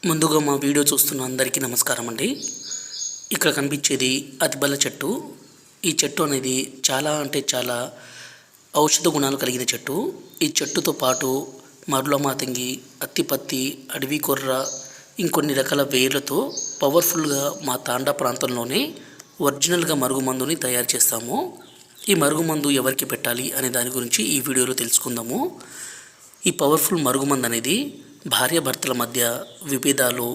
ముందుగా మా వీడియో చూస్తున్న అందరికీ నమస్కారం అండి. ఇక్కడ కనిపించేది అతిబల చెట్టు. ఈ చెట్టు అనేది చాలా ఔషధ గుణాలు కలిగిన చెట్టు. ఈ చెట్టుతో పాటు మరుల మాతంగి, అత్తిపత్తి, అడవి కొర్ర, ఇంకొన్ని రకాల వేర్లతో పవర్ఫుల్గా మా తాండా ప్రాంతంలోనే ఒరిజినల్గా మరుగుమందుని తయారు చేస్తాము. ఈ మరుగుమందు ఎవరికి పెట్టాలి అనే దాని గురించి ఈ వీడియోలో తెలుసుకుందాము. ఈ పవర్ఫుల్ మరుగుమందు అనేది భార్యాభర్తల మధ్య విభేదాలు,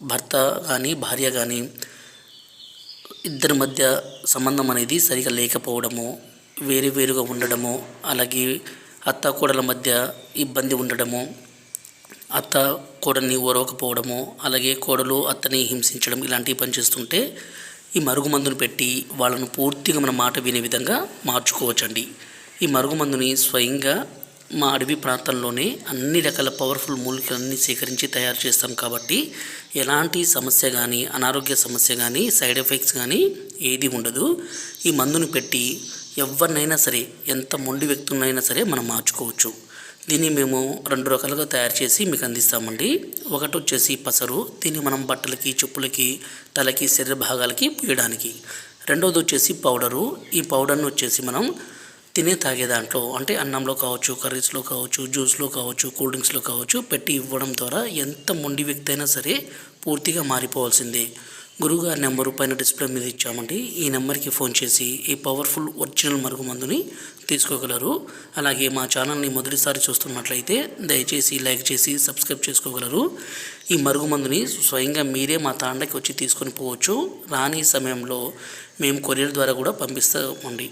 భర్త కానీ భార్య కానీ ఇద్దరి మధ్య సంబంధం అనేది సరిగా లేకపోవడము, వేరుగా ఉండడము, అలాగే అత్త కోడల మధ్య ఇబ్బంది ఉండడము, అత్త కోడల్ని ఓరవకపోవడము, అలాగే కోడలు అత్తని హింసించడం, ఇలాంటివి పనిచేస్తుంటే ఈ మరుగుమందును పెట్టి వాళ్ళను పూర్తిగా మన మాట వినే విధంగా మార్చుకోవచ్చండి. ఈ మరుగుమందుని స్వయంగా మా అడవి ప్రాంతంలోనే అన్ని రకాల పవర్ఫుల్ మూలికలన్నీ సేకరించి తయారు చేస్తాం కాబట్టి ఎలాంటి సమస్య కానీ, అనారోగ్య సమస్య కానీ, సైడ్ ఎఫెక్ట్స్ కానీ ఏది ఉండదు. ఈ మందుని పెట్టి ఎవరినైనా సరే, ఎంత మొండి వ్యక్తులైనా సరే మనం మార్చుకోవచ్చు. దీన్ని మేము 2 రకాలుగా తయారు చేసి మీకు అందిస్తామండి. ఒకటి వచ్చేసి పసరు, దీన్ని మనం బట్టలకి, చెప్పులకి, తలకి, శరీర భాగాలకి పూయడానికి. రెండవది వచ్చేసి పౌడరు. ఈ పౌడర్ని వచ్చేసి మనం తాగే దాంట్లో, అంటే అన్నంలో కావచ్చు, కర్రీస్లో కావచ్చు, జ్యూస్లో కావచ్చు, కూల్ డ్రింక్స్లో కావచ్చు పెట్టి ఇవ్వడం ద్వారా ఎంత మొండి వ్యక్తి అయినా సరే పూర్తిగా మారిపోవాల్సిందే. గురువుగారి నెంబరు పైన డిస్ప్లే మీద ఇచ్చామండి. ఈ నెంబర్కి ఫోన్ చేసి ఈ పవర్ఫుల్ ఒరిజినల్ మరుగుమందుని తీసుకోగలరు. అలాగే మా ఛానల్ని మొదటిసారి చూస్తున్నట్లయితే దయచేసి లైక్ చేసి సబ్స్క్రైబ్ చేసుకోగలరు. ఈ మరుగుమందుని స్వయంగా మీరే మా తాండకి వచ్చి తీసుకొని పోవచ్చు. రాని సమయంలో మేము కొరియర్ ద్వారా కూడా పంపిస్తామండి.